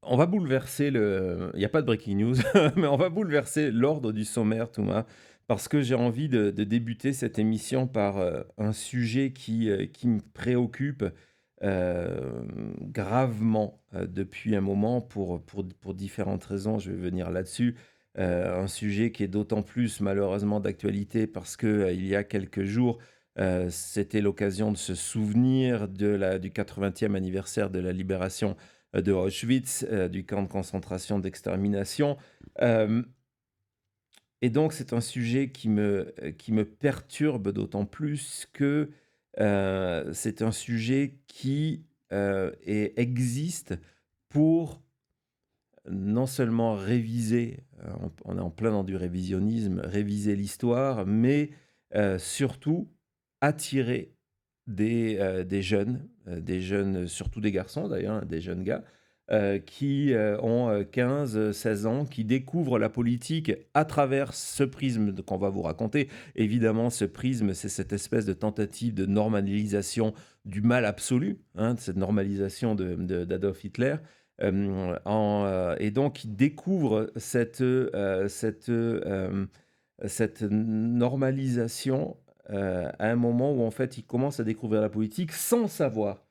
On va bouleverser il y a pas de breaking news, mais on va bouleverser l'ordre du sommaire, Thomas, parce que j'ai envie de débuter cette émission par, un sujet qui me préoccupe, gravement, depuis un moment pour différentes raisons. Je vais venir là-dessus. Un sujet qui est d'autant plus malheureusement d'actualité parce que, il y a quelques jours, c'était l'occasion de se souvenir du 80e anniversaire de la libération de Auschwitz, du camp de concentration d'extermination. Hem et donc c'est un sujet qui me perturbe d'autant plus que, c'est un sujet qui, existe pour non seulement réviser, on est en plein dans du révisionnisme, réviser l'histoire, mais, surtout attirer des jeunes, surtout des garçons d'ailleurs, hein, des jeunes gars, qui, ont, 15, 16 ans, qui découvrent la politique à travers ce prisme de qu'on va vous raconter. Évidemment, ce prisme, c'est cette espèce de tentative de normalisation du mal absolu, hein, de cette normalisation d'Adolf Hitler. Et donc ils découvrent cette normalisation, à un moment où en fait ils commencent à découvrir la politique sans savoir,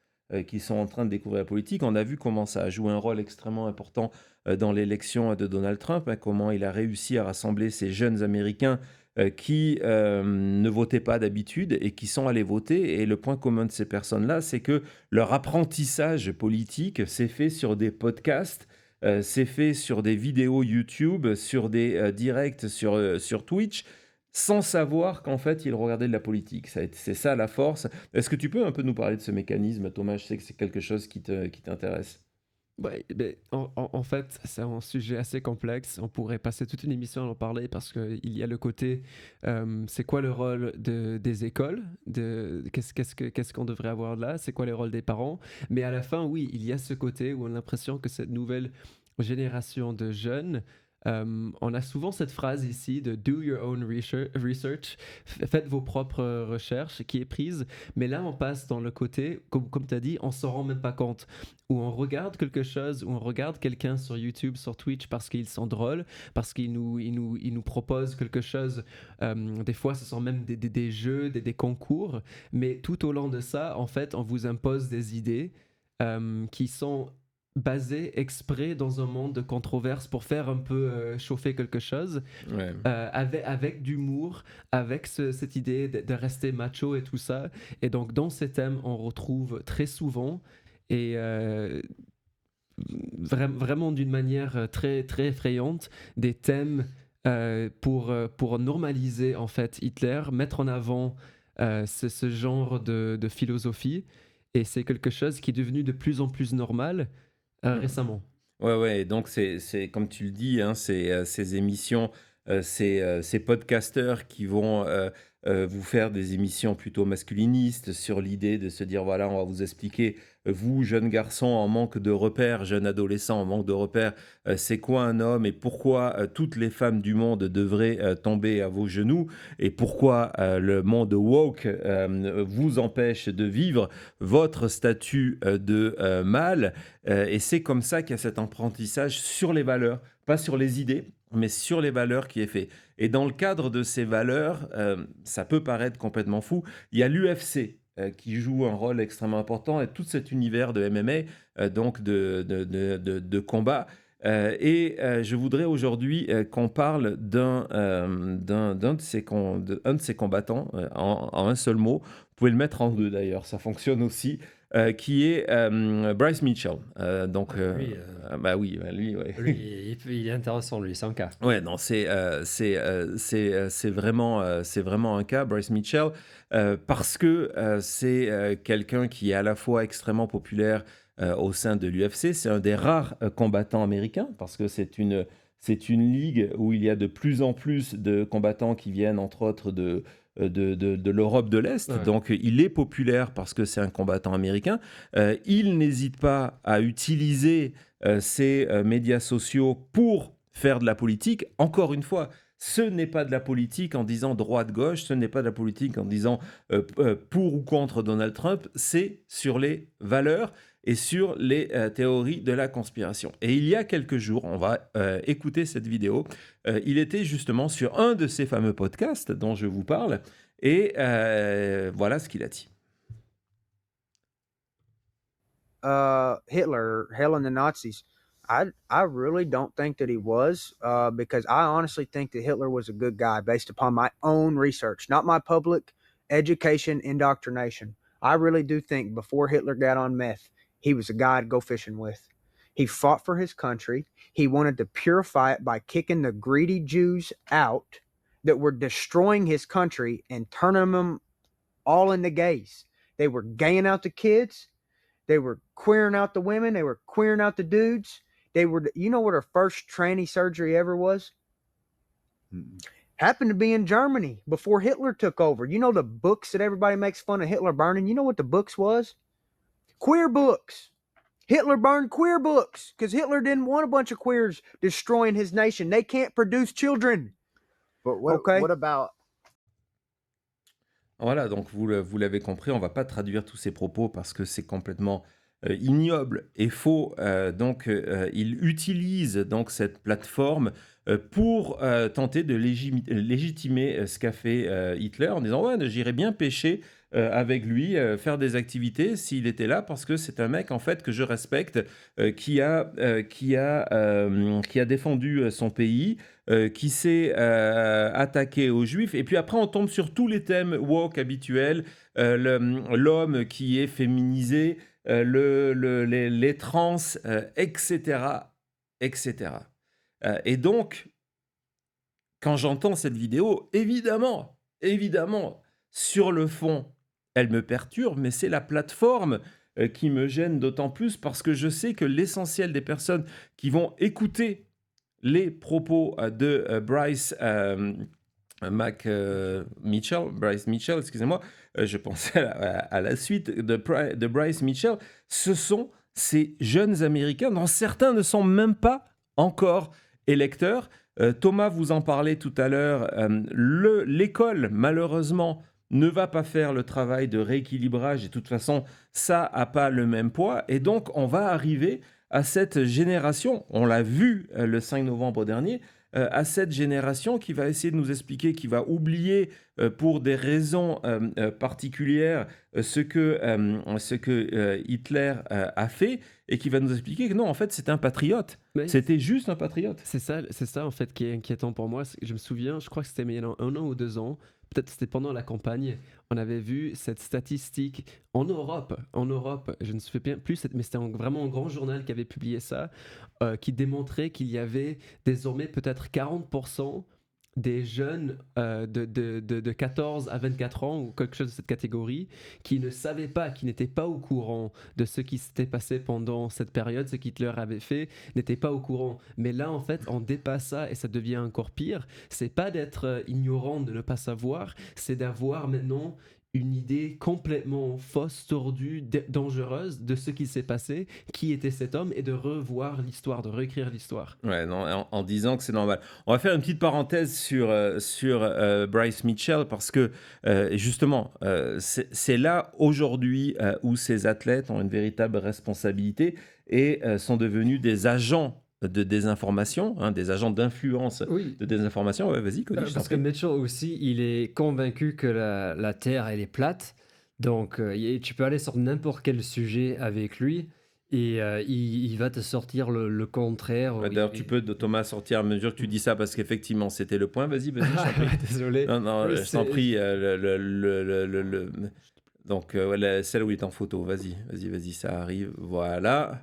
qu'ils sont en train de découvrir la politique. On a vu comment ça a joué un rôle extrêmement important, dans l'élection de Donald Trump, hein, comment il a réussi à rassembler ces jeunes Américains, qui, ne votaient pas d'habitude et qui sont allés voter, et le point commun de ces personnes-là, c'est que leur apprentissage politique s'est fait sur des podcasts, s'est fait sur des vidéos YouTube, sur des, directs sur Twitch, sans savoir qu'en fait, ils regardaient de la politique. C'est ça la force. Est-ce que tu peux un peu nous parler de ce mécanisme, Thomas? Je sais que c'est quelque chose qui t'intéresse. Ouais, ben, en fait, c'est un sujet assez complexe. On pourrait passer toute une émission à en parler parce qu'il y a le côté, c'est quoi le rôle des écoles, qu'est-ce qu'on devrait avoir là, c'est quoi le rôle des parents. Mais à la fin, oui, il y a ce côté où on a l'impression que cette nouvelle génération de jeunes, on a souvent cette phrase ici de do your own research, faites vos propres recherches qui est prise, mais là on passe dans le côté, comme tu as dit, on s'en rend même pas compte, où on regarde quelque chose, où on regarde quelqu'un sur YouTube, sur Twitch parce qu'ils sont drôles, parce qu'ils nous proposent quelque chose, des fois ce sont même des jeux, des concours, mais tout au long de ça, en fait, on vous impose des idées qui sont basé exprès dans un monde de controverse pour faire un peu chauffer quelque chose, Ouais. avec d'humour, avec cette idée de rester macho et tout ça. Et donc dans ces thèmes, on retrouve très souvent et vraiment d'une manière très, très effrayante des thèmes pour normaliser en fait Hitler, mettre en avant ce genre de philosophie. Et c'est quelque chose qui est devenu de plus en plus normal récemment. Ouais, ouais, et donc c'est comme tu le dis, hein, ces émissions, ces podcasteurs qui vont, vous faire des émissions plutôt masculinistes sur l'idée de se dire: «Voilà, on va vous expliquer, vous, jeunes garçons en manque de repères, jeunes adolescents en manque de repères, c'est quoi un homme et pourquoi, toutes les femmes du monde devraient, tomber à vos genoux et pourquoi, le monde woke, vous empêche de vivre votre statut, de, mâle». Et c'est comme ça qu'il y a cet apprentissage sur les valeurs, pas sur les idées, mais sur les valeurs qui est fait. Et dans le cadre de ces valeurs, ça peut paraître complètement fou, il y a l'UFC, qui joue un rôle extrêmement important et tout cet univers de MMA, donc de combat. Je voudrais aujourd'hui, qu'on parle d'un de ces combattants, en un seul mot. Vous pouvez le mettre en 2 d'ailleurs, ça fonctionne aussi, qui est, Bryce Mitchell. Ah, lui, Bah oui, bah lui, ouais. lui, il est intéressant, lui, c'est un cas. Ouais, non, c'est vraiment un cas, Bryce Mitchell, parce que, c'est, quelqu'un qui est à la fois extrêmement populaire, au sein de l'UFC. C'est un des rares, combattants américains parce que c'est une ligue où il y a de plus en plus de combattants qui viennent entre autres de l'Europe de l'Est. Ouais. Donc il est populaire parce que c'est un combattant américain. Il n'hésite pas à utiliser, ses, médias sociaux pour faire de la politique. Encore une fois, ce n'est pas de la politique en disant droite-gauche, ce n'est pas de la politique en disant pour ou contre Donald Trump, c'est sur les valeurs. et sur les théories de la conspiration. Et il y a quelques jours, on va écouter cette vidéo, il était justement sur un de ces fameux podcasts dont je vous parle, et voilà ce qu'il a dit. Hitler, hell and the Nazis. I really don't think that he was, because I honestly think that Hitler was a good guy based upon my own research, not my public education indoctrination. I really do think before Hitler got on meth, he was a guy to go fishing with. He fought for his country. He wanted to purify it by kicking the greedy Jews out that were destroying his country and turning them all into gays. They were gaying out the kids. They were queering out the women. They were queering out the dudes. They were, you know what her first tranny surgery ever was? Happened to be in Germany before Hitler took over. You know the books that everybody makes fun of Hitler burning? You know what the books was? Queer books. Hitler burned queer books because Hitler didn't want a bunch of queers destroying his nation. They can't produce children. But what about... Voilà, donc vous l'avez compris, on ne va pas traduire tous ces propos parce que c'est complètement ignoble et faux. Donc, il utilise donc cette plateforme pour tenter de légitimer ce qu'a fait Hitler en disant ouais, j'irais bien pêcher avec lui, faire des activités s'il était là parce que c'est un mec en fait que je respecte, qui a défendu son pays. Qui s'est attaqué aux Juifs. Et puis après, on tombe sur tous les thèmes woke habituels, l'homme qui est féminisé, les trans, etc. etc. Et donc, quand j'entends cette vidéo, évidemment, sur le fond, elle me perturbe, mais c'est la plateforme qui me gêne d'autant plus parce que je sais que l'essentiel des personnes qui vont écouter les propos de Bryce Mitchell, excusez-moi, je pensais à la suite de Bryce Mitchell, ce sont ces jeunes Américains dont certains ne sont même pas encore électeurs. Thomas vous en parlait tout à l'heure, l'école, malheureusement, ne va pas faire le travail de rééquilibrage et de toute façon, ça n'a pas le même poids. Et donc, on va arriver à cette génération, on l'a vu le 5 novembre dernier, à cette génération qui va essayer de nous expliquer, qui va oublier pour des raisons particulières ce que Hitler a fait et qui va nous expliquer que non, en fait, c'était un patriote. Mais c'était juste un patriote. C'est ça en fait qui est inquiétant pour moi. Je me souviens, je crois que c'était il y a 1 an ou 2 ans, peut-être c'était pendant la campagne, on avait vu cette statistique en Europe, je ne sais plus, mais c'était vraiment un grand journal qui avait publié ça, qui démontrait qu'il y avait désormais peut-être 40% des jeunes de 14 à 24 ans ou quelque chose de cette catégorie qui ne savaient pas, qui n'étaient pas au courant de ce qui s'était passé pendant cette période, ce qu'Hitler avait fait, n'étaient pas au courant. Mais là, en fait, on dépasse ça et ça devient encore pire. C'est pas d'être ignorant, de ne pas savoir, c'est d'avoir maintenant une idée complètement fausse, tordue, dangereuse de ce qui s'est passé, qui était cet homme, et de revoir l'histoire, de réécrire l'histoire. Ouais, non, en disant que c'est normal. On va faire une petite parenthèse sur Bryce Mitchell parce que justement, c'est là aujourd'hui où ces athlètes ont une véritable responsabilité et sont devenus des agents de désinformation, des agents d'influence de désinformation. Ouais, vas-y, Cody. Parce que Mitchell aussi, il est convaincu que la Terre, elle est plate. Donc, tu peux aller sur n'importe quel sujet avec lui et il va te sortir le contraire. D'ailleurs, tu peux, Thomas, sortir à mesure que tu dis ça parce qu'effectivement, c'était le point. Vas-y, je t'en prie. Désolé. Non, je t'en prie. Donc, celle où il est en photo. Vas-y, ça arrive. Voilà.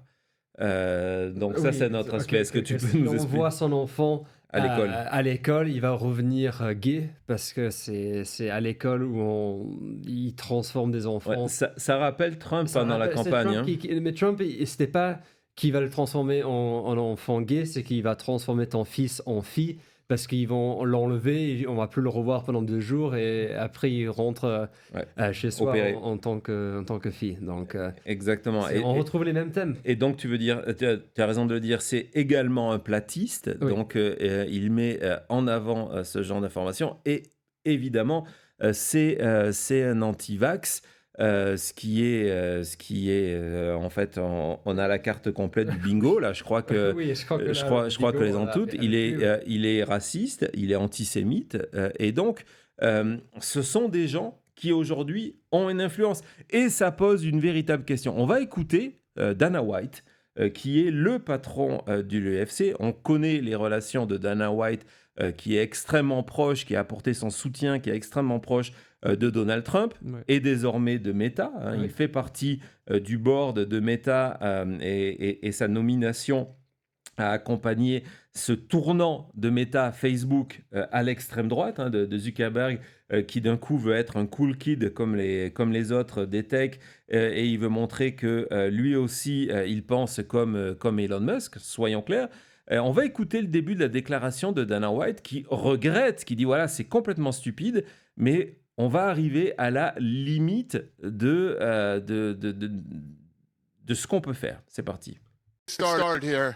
Donc ça, c'est notre aspect. Est-ce que tu peux nous expliquer? On voit son enfant à l'école, il va revenir gay parce que c'est à l'école où il transforme des enfants. Ouais, ça rappelle Trump pendant la campagne. Mais Trump, c'était pas qu'il va le transformer en enfant gay, c'est qu'il va transformer ton fils en fille parce qu'ils vont l'enlever, et on va plus le revoir pendant 2 jours et après il rentre chez soi en tant que fille. Donc, exactement. On retrouve les mêmes thèmes. Et donc tu veux dire, tu as raison de le dire, c'est également un platiste, donc il met en avant ce genre d'informations et évidemment c'est un anti-vax. En fait, on a la carte complète du bingo là. Je crois que Oui, je crois que je là, crois, le je crois que bingo, les ont on l'a toutes. bien Il vu, oui. il est raciste, il est antisémite, et donc ce sont des gens qui aujourd'hui ont une influence, et ça pose une véritable question. On va écouter Dana White, qui est le patron du l'UFC. On connaît les relations de Dana White, qui est extrêmement proche, qui a apporté son soutien, qui est extrêmement proche de Donald Trump, Ouais. et désormais de Meta. Oui. Il fait partie du board de Meta, et sa nomination a accompagné ce tournant de Meta Facebook à l'extrême droite, de Zuckerberg, qui d'un coup veut être un cool kid comme les autres des tech, et il veut montrer que lui aussi, il pense comme Elon Musk, soyons clairs. On va écouter le début de la déclaration de Dana White, qui regrette, qui dit voilà, c'est complètement stupide, mais on va arriver à la limite de ce qu'on peut faire. C'est parti. Started here.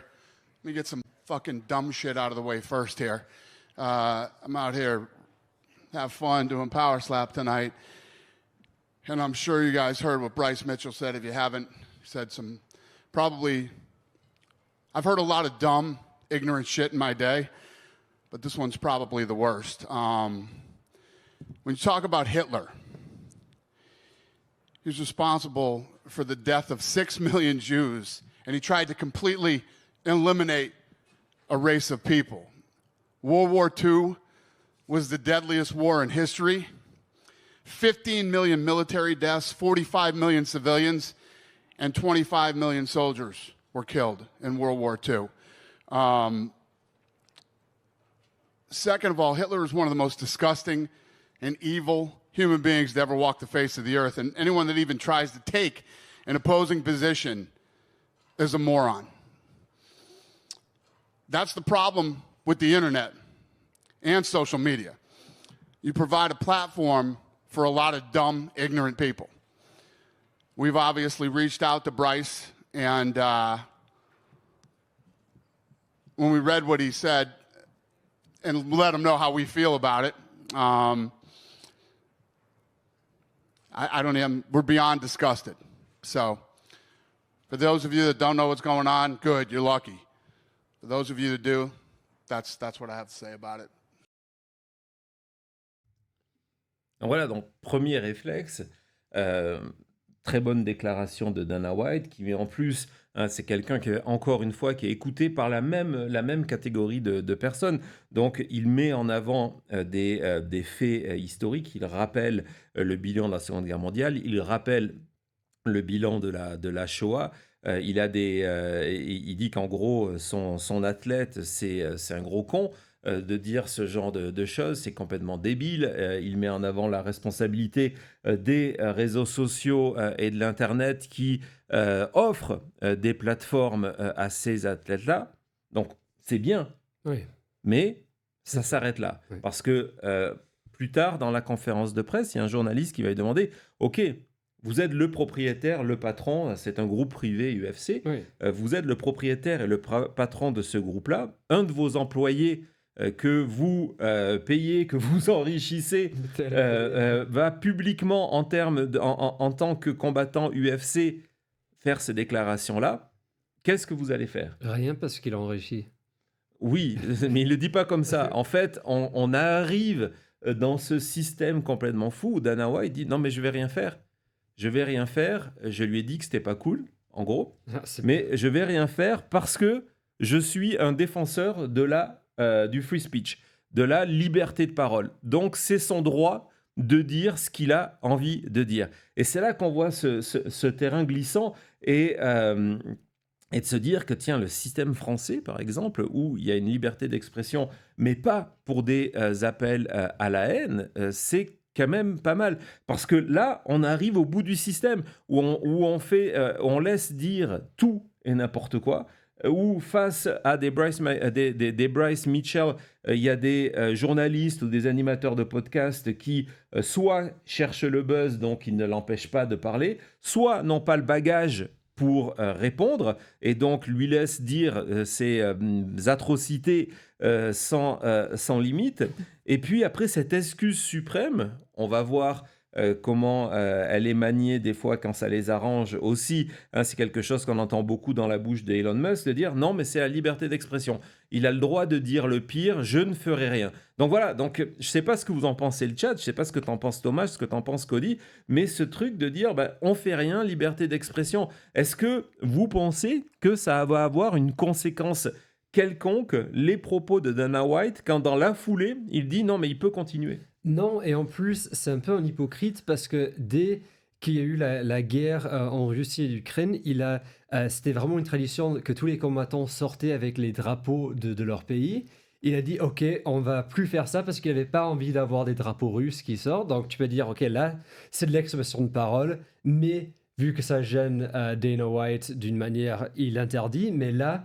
Let me get some fucking dumb shit out of the way first here. I'm out here, have fun doing Power Slap tonight. And I'm sure you guys heard what Bryce Mitchell said. If you haven't, he said some probably, I've heard a lot of dumb, ignorant shit in my day, but this one's probably the worst. When you talk about Hitler, he was responsible for the death of 6 million Jews, and he tried to completely eliminate a race of people. World War II was the deadliest war in history. 15 million military deaths, 45 million civilians, and 25 million soldiers were killed in World War II. Second of all, Hitler was one of the most disgusting and evil human beings to ever walk the face of the earth. And anyone that even tries to take an opposing position is a moron. That's the problem with the internet and social media. You provide a platform for a lot of dumb, ignorant people. We've obviously reached out to Bryce, and when we read what he said and let him know how we feel about it, I don't even, we're beyond disgusted. So, for those of you that don't know what's going on, good, you're lucky. For those of you that do, that's what I have to say about it. Voilà, donc premier réflexe, très bonne déclaration de Dana White, qui en plus, c'est quelqu'un qui, encore une fois, qui est écouté par la même catégorie de personnes. Donc il met en avant des faits historiques, il rappelle le bilan de la Seconde Guerre mondiale, il rappelle le bilan de la Shoah. Il dit qu'en gros, son athlète, c'est un gros con. De dire ce genre de choses, c'est complètement débile. Il met en avant la responsabilité des réseaux sociaux et de l'Internet qui offrent des plateformes à ces athlètes-là. Donc, c'est bien, Oui. mais ça s'arrête là. Oui. Parce que plus tard, dans la conférence de presse, il y a un journaliste qui va lui demander « Ok, vous êtes le propriétaire, le patron, c'est un groupe privé UFC, Oui. vous êtes le propriétaire et le patron de ce groupe-là. Un de vos employés que vous payez, que vous enrichissez, va publiquement, en tant que combattant UFC, faire ces déclarations-là. Qu'est-ce que vous allez faire ? Rien parce qu'il a enrichi. Oui, mais il ne le dit pas comme ça. En fait, on arrive dans ce système complètement fou où Dana White dit « Non, mais je vais rien faire. Je vais rien faire. Je lui ai dit que c'était pas cool, en gros. Mais je vais rien faire parce que je suis un défenseur du free speech, de la liberté de parole. Donc, c'est son droit de dire ce qu'il a envie de dire. » Et c'est là qu'on voit ce terrain glissant et de se dire que, tiens, le système français, par exemple, où il y a une liberté d'expression, mais pas pour des appels à la haine, c'est quand même pas mal. Parce que là, on arrive au bout du système où on laisse dire tout et n'importe quoi, où face à des Bryce Mitchell, il y a des journalistes ou des animateurs de podcast qui soit cherchent le buzz, donc ils ne l'empêchent pas de parler, soit n'ont pas le bagage pour répondre, et donc lui laissent dire ces atrocités sans limite. Et puis après cette excuse suprême, on va voir comment elle est maniée des fois quand ça les arrange aussi. Hein, c'est quelque chose qu'on entend beaucoup dans la bouche d'Elon Musk, de dire non, mais c'est la liberté d'expression. Il a le droit de dire le pire, je ne ferai rien. Donc voilà, donc je ne sais pas ce que vous en pensez le chat, je ne sais pas ce que t'en penses Thomas, ce que t'en penses Cody, mais ce truc de dire on fait rien, liberté d'expression, est-ce que vous pensez que ça va avoir une conséquence quelconque, les propos de Dana White, quand dans la foulée, il dit non mais il peut continuer? Non, et en plus, c'est un peu un hypocrite parce que dès qu'il y a eu la guerre en Russie et Ukraine, c'était vraiment une tradition que tous les combattants sortaient avec les drapeaux de leur pays. Il a dit, ok, on va plus faire ça parce qu'il n'avait pas envie d'avoir des drapeaux russes qui sortent. Donc tu peux dire, ok, là, c'est de l'expression de parole, mais vu que ça gêne Dana White d'une manière, il interdit. Mais là,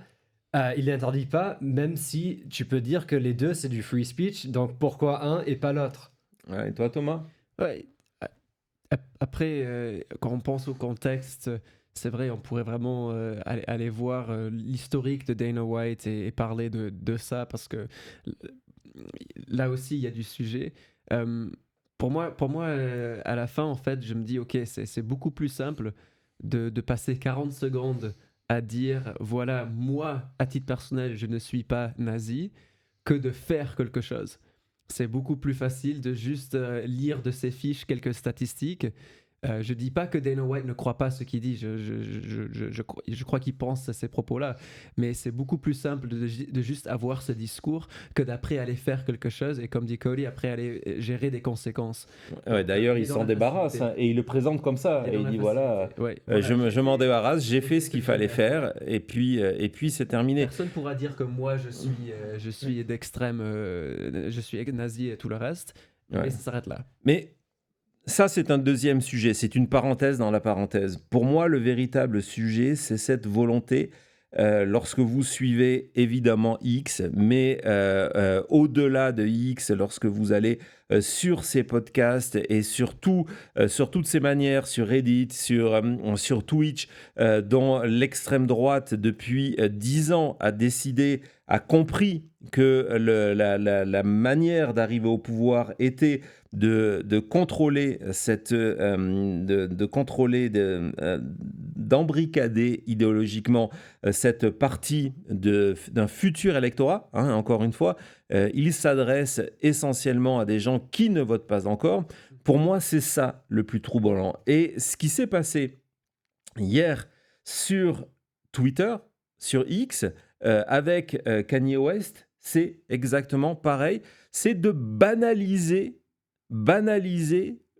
il l'interdit pas, même si tu peux dire que les deux, c'est du free speech. Donc pourquoi un et pas l'autre? Ouais, et toi Thomas? Ouais. Après, quand on pense au contexte, c'est vrai, on pourrait vraiment aller voir l'historique de Dana White et parler de ça, parce que là aussi, il y a du sujet. Pour moi, à la fin, en fait, je me dis, ok, c'est beaucoup plus simple de passer 40 secondes à dire, voilà, moi, à titre personnel, je ne suis pas nazi, que de faire quelque chose. C'est beaucoup plus facile de juste lire de ses fiches quelques statistiques. Je dis pas que Dana White ne croit pas ce qu'il dit, je crois qu'il pense à ces propos-là, mais c'est beaucoup plus simple de juste avoir ce discours que d'après aller faire quelque chose et, comme dit Cody, après aller gérer des conséquences. Ouais, d'ailleurs, il s'en débarrasse et il le présente comme ça. Et il dit voilà, je m'en débarrasse, j'ai fait ce qu'il fallait faire et puis c'est terminé. Personne pourra dire que moi je suis d'extrême, je suis nazi et tout le reste, mais ça s'arrête là. Mais ça, c'est un deuxième sujet, c'est une parenthèse dans la parenthèse. Pour moi, le véritable sujet, c'est cette volonté, lorsque vous suivez évidemment X, mais au-delà de X, lorsque vous allez sur ces podcasts et sur toutes ces manières, sur Reddit, sur Twitch, dont l'extrême droite, depuis 10 ans, a compris que la manière d'arriver au pouvoir était de contrôler d'embricader idéologiquement cette partie d'un futur électorat. Hein, encore une fois, il s'adresse essentiellement à des gens qui ne votent pas encore. Pour moi, c'est ça le plus troublant. Et ce qui s'est passé hier sur Twitter, sur X, avec Kanye West, c'est exactement pareil. C'est de banaliser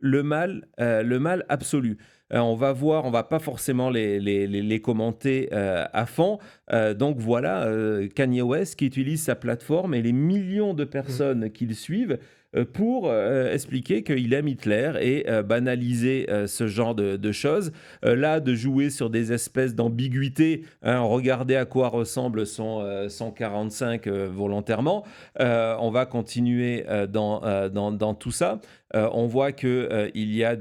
le mal absolu. On va voir, on va pas forcément les commenter à fond. Donc voilà, Kanye West qui utilise sa plateforme et les millions de personnes qui le suivent pour expliquer qu'il aime Hitler et banaliser ce genre de choses. Là, de jouer sur des espèces d'ambiguïté, hein, regardez à quoi ressemble son 45 volontairement. On va continuer dans tout ça. On voit qu'il y a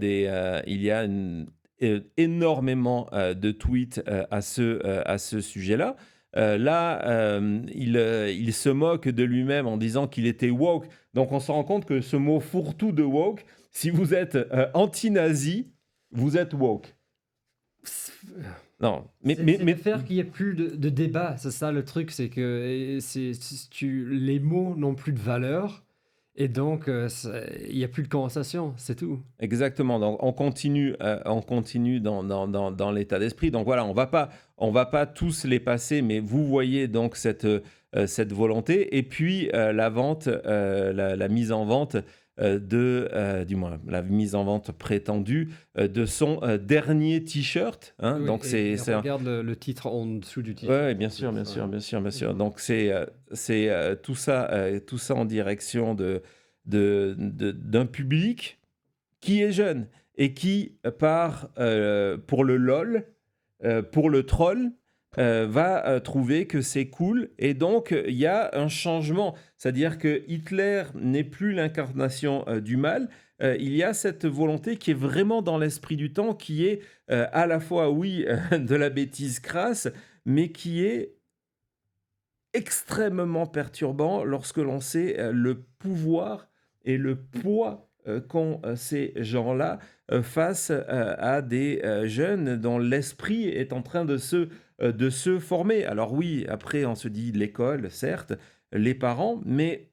énormément de tweets à ce sujet-là. Il se moque de lui-même en disant qu'il était woke. Donc on se rend compte que ce mot fourre-tout de woke, si vous êtes anti-nazi, vous êtes woke. Non, mais faire qu'il n'y ait plus de débat, c'est ça le truc, c'est que les mots n'ont plus de valeur. Et donc, il n'y a plus de conversation, c'est tout. Exactement. Donc, on continue dans l'état d'esprit. Donc voilà, on va pas tous les passer, mais vous voyez donc cette volonté. Et puis la vente, la mise en vente du moins la mise en vente prétendue de son dernier t-shirt. Hein. Oui, donc regarde le titre en dessous du titre. Oui, bien sûr. Donc c'est tout ça en direction d'un public qui est jeune et qui part pour le lol, pour le troll. Va trouver que c'est cool, et donc il y a un changement, c'est-à-dire que Hitler n'est plus l'incarnation du mal. Il y a cette volonté qui est vraiment dans l'esprit du temps, qui est à la fois, oui, de la bêtise crasse, mais qui est extrêmement perturbant lorsque l'on sait le pouvoir et le poids qu'ont ces gens-là face à des jeunes dont l'esprit est en train de se former. Alors oui, après on se dit l'école, certes, les parents, mais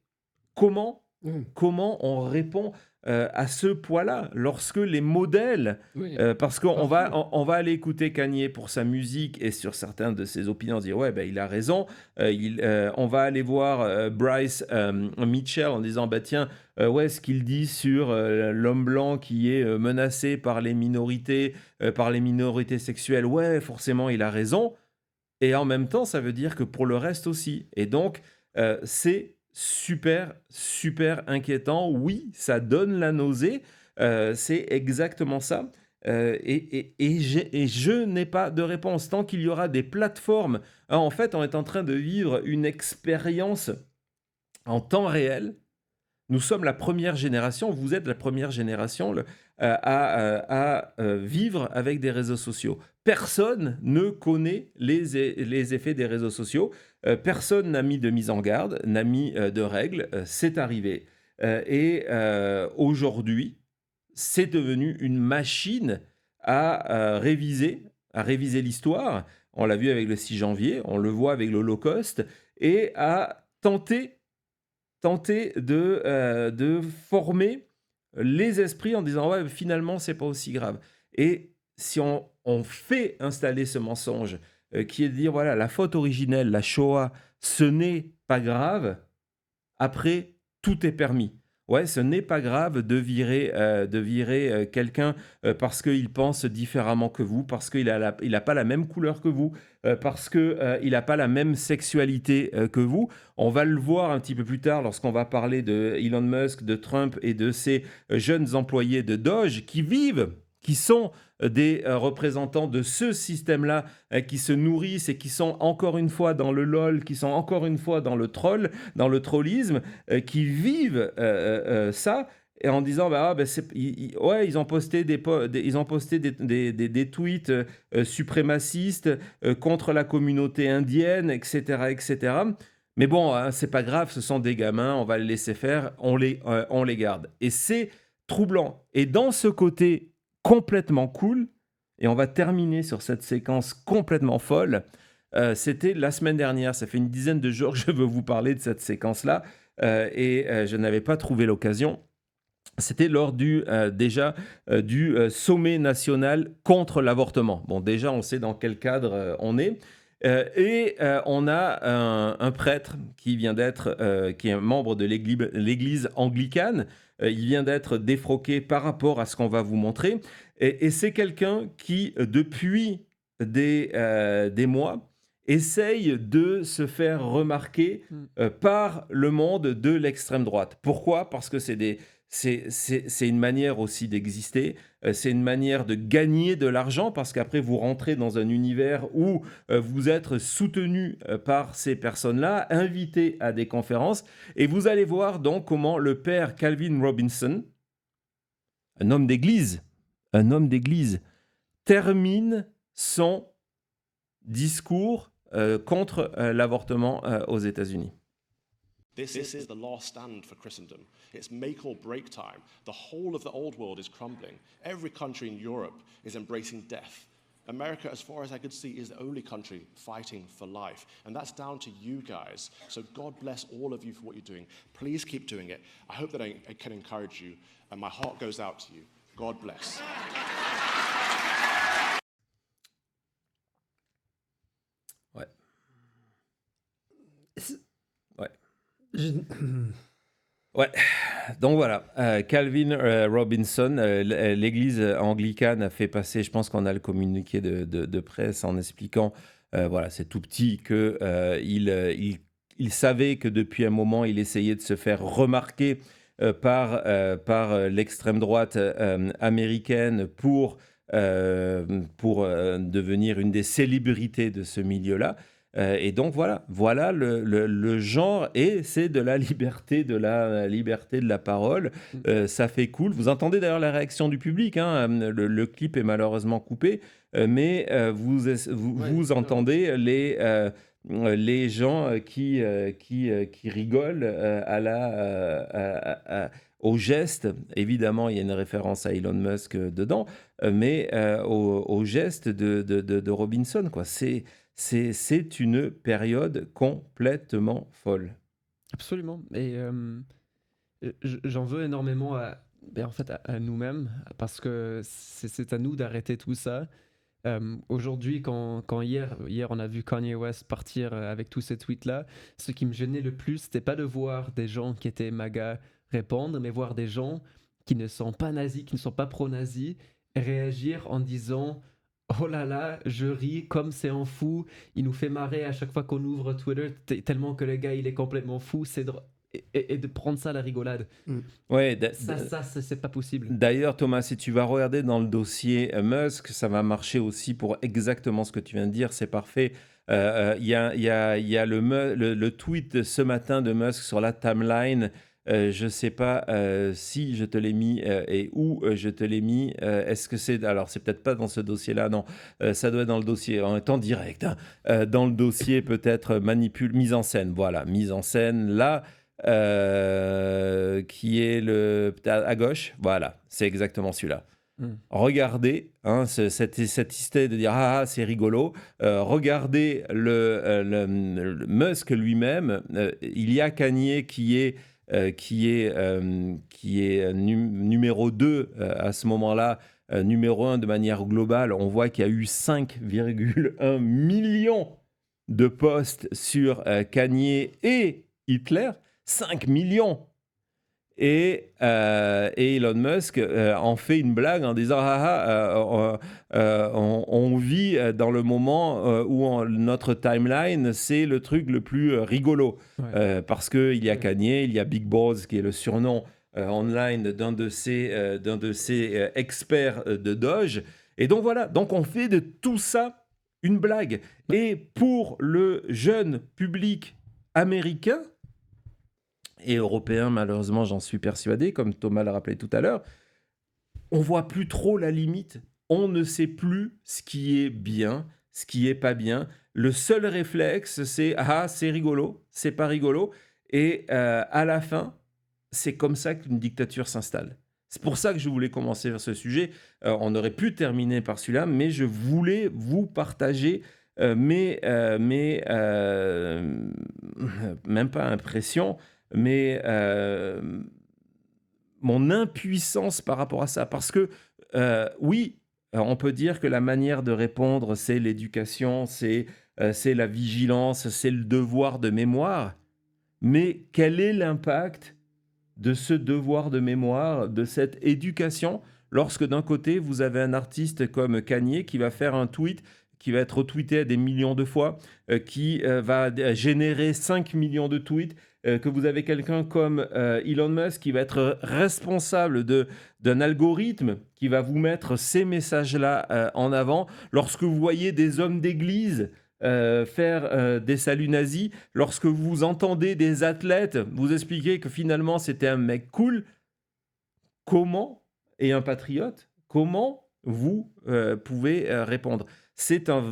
comment, comment on répond à ce poids-là lorsque les modèles, Oui, parce qu'on partout. on va aller écouter Kanye pour sa musique et sur certaines de ses opinions, dire ouais, ben, il a raison. On va aller voir Bryce Mitchell en disant bah tiens, ouais, ce qu'il dit sur l'homme blanc qui est menacé par les minorités sexuelles, ouais, forcément, il a raison. Et en même temps, ça veut dire que pour le reste aussi. Et donc, c'est super, super inquiétant. Oui, ça donne la nausée. C'est exactement ça. Et je n'ai pas de réponse. Tant qu'il y aura des plateformes, hein, en fait, on est en train de vivre une expérience en temps réel. Nous sommes la première génération, vous êtes la première génération à vivre avec des réseaux sociaux. Personne ne connaît les effets des réseaux sociaux. Personne n'a mis de mise en garde, n'a mis de règles. C'est arrivé. Aujourd'hui, c'est devenu une machine à réviser l'histoire. On l'a vu avec le 6 janvier, on le voit avec l'Holocauste, et à tenter de former les esprits en disant ouais, finalement, c'est pas aussi grave. Et si on fait installer ce mensonge qui est de dire voilà, la faute originelle, la Shoah, ce n'est pas grave, après, tout est permis. Ouais, ce n'est pas grave de virer quelqu'un parce qu'il pense différemment que vous, parce qu'il a pas la même couleur que vous, parce qu'il n'a pas la même sexualité que vous. On va le voir un petit peu plus tard lorsqu'on va parler de Elon Musk, de Trump et de ces jeunes employés de Doge qui sont des représentants de ce système-là, qui se nourrissent et qui sont encore une fois dans le LOL, qui sont encore une fois dans le troll, dans le trollisme, qui vivent ça, et en disant ouais, ils ont posté des tweets suprémacistes contre la communauté indienne, etc., etc. Mais bon, hein, c'est pas grave, ce sont des gamins, on va les laisser faire, on les garde. Et c'est troublant. Et dans ce côté complètement cool, et on va terminer sur cette séquence complètement folle. C'était la semaine dernière, ça fait une dizaine de jours que je veux vous parler de cette séquence-là, et je n'avais pas trouvé l'occasion. C'était lors du sommet national contre l'avortement. Bon, déjà, on sait dans quel cadre on est. On a un prêtre qui vient d'être, qui est un membre de l'église anglicane. Il vient d'être défroqué par rapport à ce qu'on va vous montrer. Et c'est quelqu'un qui, depuis des mois, essaye de se faire remarquer par le monde de l'extrême droite. Pourquoi ? Parce que c'est une manière aussi d'exister, c'est une manière de gagner de l'argent, parce qu'après vous rentrez dans un univers où vous êtes soutenu par ces personnes-là, invités à des conférences, et vous allez voir donc comment le père Calvin Robinson, un homme d'église, termine son discours contre l'avortement aux États-Unis. This is the last stand for Christendom. It's make or break time. The whole of the old world is crumbling. Every country in Europe is embracing death. America, as far as I could see, is the only country fighting for life. And that's down to you guys. So God bless all of you for what you're doing. Please keep doing it. I hope that I can encourage you. And my heart goes out to you. God bless. Ouais. Ouais. Ouais, donc voilà, Calvin Robinson, l'église anglicane a fait passer, je pense qu'on a le communiqué de presse en expliquant, voilà, c'est tout petit, qu'il savait que depuis un moment, il essayait de se faire remarquer par l'extrême droite américaine pour devenir une des célébrités de ce milieu-là. Et donc voilà le genre, et c'est de la liberté de la parole. Ça fait cool. Vous entendez d'ailleurs la réaction du public, hein. Le clip est malheureusement coupé, mais vous entendez les gens qui rigolent au geste. Évidemment, il y a une référence à Elon Musk dedans, mais au geste de Robinson, quoi. C'est une période complètement folle. Absolument. Et j'en veux énormément en fait, à nous-mêmes, parce que c'est à nous d'arrêter tout ça. Aujourd'hui, quand hier on a vu Kanye West partir avec tous ces tweets-là, ce qui me gênait le plus, c'était pas de voir des gens qui étaient MAGA répondre, mais voir des gens qui ne sont pas nazis, qui ne sont pas pro-nazis, réagir en disant « Oh là là, je ris comme c'est un fou, il nous fait marrer à chaque fois qu'on ouvre Twitter, tellement que le gars il est complètement fou, c'est drôle. » Et de prendre ça à la rigolade. Ouais, Ça, c'est pas possible. D'ailleurs, Thomas, si tu vas regarder dans le dossier Musk, ça va marcher aussi pour exactement ce que tu viens de dire, c'est parfait. Il y a le tweet ce matin de Musk sur la timeline. Je ne sais pas si je te l'ai mis et où je te l'ai mis. Est-ce que c'est... Alors, c'est peut-être pas dans ce dossier-là, non. Ça doit être dans le dossier, en temps direct. Hein. Dans le dossier, peut-être mise en scène. Voilà, mise en scène, là... qui est à gauche, voilà, c'est exactement celui-là. Regardez cette idée de dire ah c'est rigolo. Regardez le Musk lui-même. Il y a Kanye qui est numéro 2 à ce moment-là. Numéro 1 de manière globale, on voit qu'il y a eu 5,1 millions de posts sur Kanye et Hitler. 5 millions. Et Elon Musk en fait une blague en disant on vit dans le moment où notre timeline, c'est le truc le plus rigolo. Ouais. Parce qu'il y a Kanye, il y a Big Balls, qui est le surnom online d'un de ces experts de Doge. Et donc voilà, donc on fait de tout ça une blague. Et pour le jeune public américain, et européen, malheureusement, j'en suis persuadé, comme Thomas l'a rappelé tout à l'heure, on voit plus trop la limite. On ne sait plus ce qui est bien, ce qui est pas bien. Le seul réflexe, c'est « Ah, c'est rigolo, c'est pas rigolo ». Et à la fin, c'est comme ça qu'une dictature s'installe. C'est pour ça que je voulais commencer vers ce sujet. On aurait pu terminer par celui-là, mais je voulais vous partager même pas impression, mais mon impuissance par rapport à ça. Parce que, oui, on peut dire que la manière de répondre, c'est l'éducation, c'est la vigilance, c'est le devoir de mémoire. Mais quel est l'impact de ce devoir de mémoire, de cette éducation, lorsque d'un côté, vous avez un artiste comme Kanye qui va faire un tweet qui va être retweeté à des millions de fois, qui va générer 5 millions de tweets, que vous avez quelqu'un comme Elon Musk qui va être responsable d'un algorithme qui va vous mettre ces messages-là en avant. Lorsque vous voyez des hommes d'église faire des saluts nazis, lorsque vous entendez des athlètes vous expliquer que finalement c'était un mec cool, comment, et un patriote, comment vous pouvez répondre ? C'est un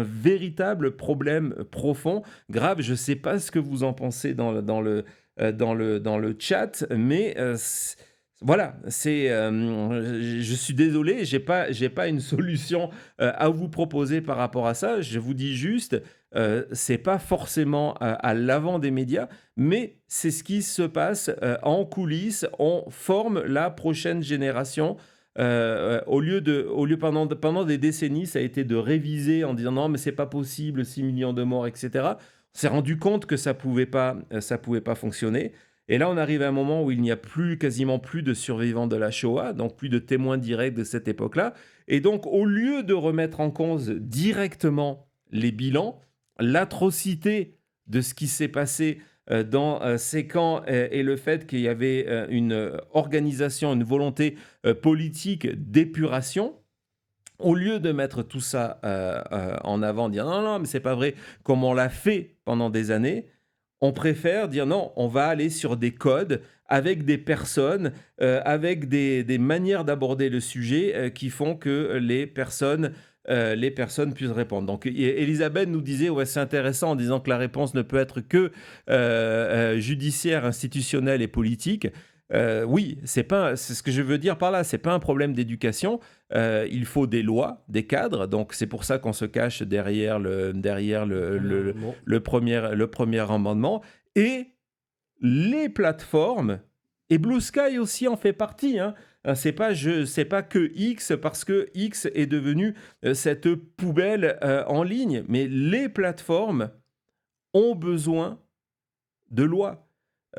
véritable problème profond, grave. Je ne sais pas ce que vous en pensez dans le chat, mais voilà, je suis désolé, j'ai pas une solution à vous proposer par rapport à ça. Je vous dis juste, c'est pas forcément à l'avant des médias, mais c'est ce qui se passe en coulisses. On forme la prochaine génération. Pendant des décennies, ça a été de réviser en disant non, mais c'est pas possible, 6 millions de morts, etc. On s'est rendu compte que ça pouvait pas fonctionner. Et là, on arrive à un moment où il n'y a quasiment plus de survivants de la Shoah, donc plus de témoins directs de cette époque-là. Et donc, au lieu de remettre en cause directement les bilans, l'atrocité de ce qui s'est passé dans ces camps et le fait qu'il y avait une organisation, une volonté politique d'épuration, au lieu de mettre tout ça en avant, dire non, mais c'est pas vrai, comme on l'a fait pendant des années, on préfère dire non, on va aller sur des codes avec des personnes, avec des manières d'aborder le sujet qui font que les personnes les personnes puissent répondre. Donc Elisabeth nous disait, ouais, c'est intéressant en disant que la réponse ne peut être que judiciaire, institutionnelle et politique. Oui, c'est ce que je veux dire par là, c'est pas un problème d'éducation. Il faut des lois, des cadres, donc c'est pour ça qu'on se cache derrière le premier amendement. Et les plateformes, et Blue Sky aussi en fait partie, hein. C'est pas que X, parce que X est devenu cette poubelle en ligne, mais les plateformes ont besoin de lois.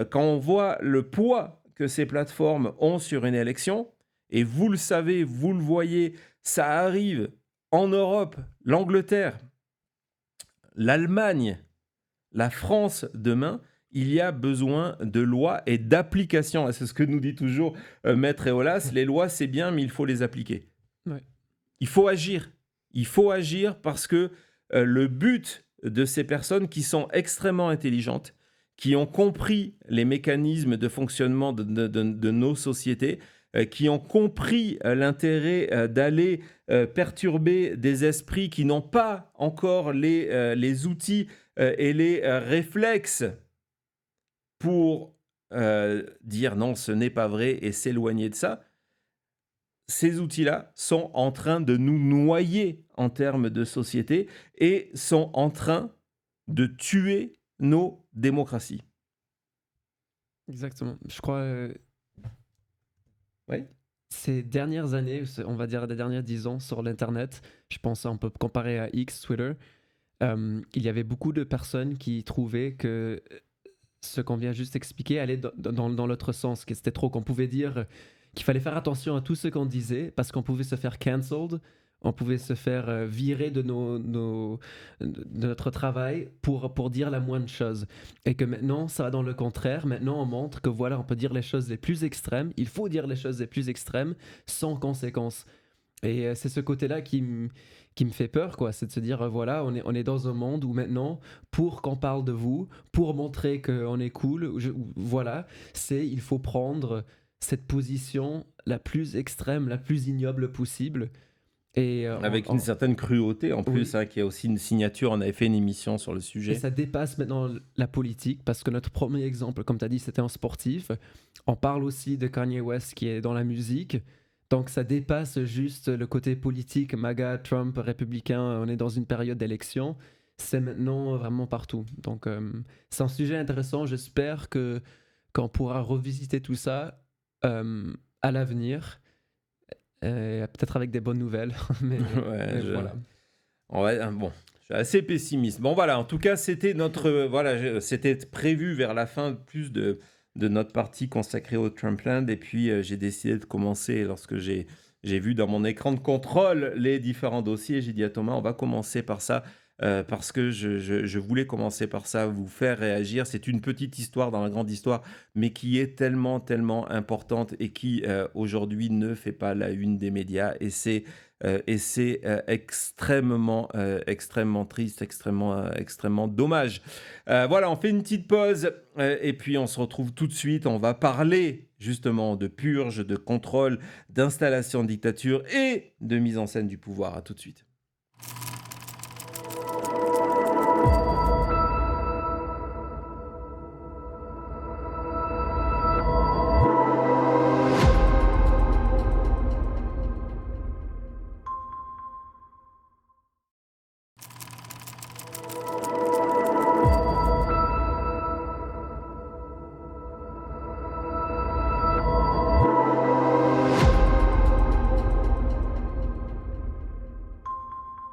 Quand on voit le poids que ces plateformes ont sur une élection, et vous le savez, vous le voyez, ça arrive en Europe, l'Angleterre, l'Allemagne, la France demain, il y a besoin de lois et d'applications. C'est ce que nous dit toujours Maître Eolas, les lois c'est bien, mais il faut les appliquer. Ouais. Il faut agir. Il faut agir parce que le but de ces personnes qui sont extrêmement intelligentes, qui ont compris les mécanismes de fonctionnement de nos sociétés, qui ont compris l'intérêt d'aller perturber des esprits qui n'ont pas encore les outils et les réflexes pour dire non, ce n'est pas vrai et s'éloigner de ça. Ces outils-là sont en train de nous noyer en termes de société et sont en train de tuer nos démocraties. Exactement. Je crois oui. Ces dernières années, on va dire les dernières 10 ans sur l'Internet, je pense on peut comparer à X, Twitter, il y avait beaucoup de personnes qui trouvaient que ce qu'on vient juste expliquer allait dans l'autre sens, que c'était trop, qu'on pouvait dire qu'il fallait faire attention à tout ce qu'on disait parce qu'on pouvait se faire cancelled, on pouvait se faire virer de notre travail pour dire la moindre chose. Et que maintenant, ça va dans le contraire. Maintenant, on montre que voilà, on peut dire les choses les plus extrêmes. Il faut dire les choses les plus extrêmes sans conséquence. Et c'est ce côté-là qui me fait peur, quoi. C'est de se dire, voilà, on est dans un monde où maintenant, pour qu'on parle de vous, pour montrer qu'on est cool, voilà, il faut prendre cette position la plus extrême, la plus ignoble possible. Et avec une certaine cruauté en plus, oui. Qui a aussi une signature, on avait fait une émission sur le sujet. Et ça dépasse maintenant la politique, parce que notre premier exemple, comme tu as dit, c'était un sportif. On parle aussi de Kanye West qui est dans la musique. Donc ça dépasse juste le côté politique, MAGA, Trump, républicain, on est dans une période d'élection. C'est maintenant vraiment partout. Donc c'est un sujet intéressant, j'espère qu'on pourra revisiter tout ça à l'avenir. Peut-être avec des bonnes nouvelles, mais voilà. Ouais, bon, je suis assez pessimiste. Bon voilà, en tout cas, c'était c'était prévu vers la fin plus de notre partie consacrée au Trumpland, et puis j'ai décidé de commencer lorsque j'ai vu dans mon écran de contrôle les différents dossiers. J'ai dit à Thomas, on va commencer par ça. Parce que je voulais commencer par ça, vous faire réagir. C'est une petite histoire dans la grande histoire, mais qui est tellement, tellement importante et qui, aujourd'hui, ne fait pas la une des médias. Et c'est extrêmement, extrêmement triste, extrêmement dommage. Voilà, on fait une petite pause et puis on se retrouve tout de suite. On va parler justement de purge, de contrôle, d'installation de dictature et de mise en scène du pouvoir. À tout de suite.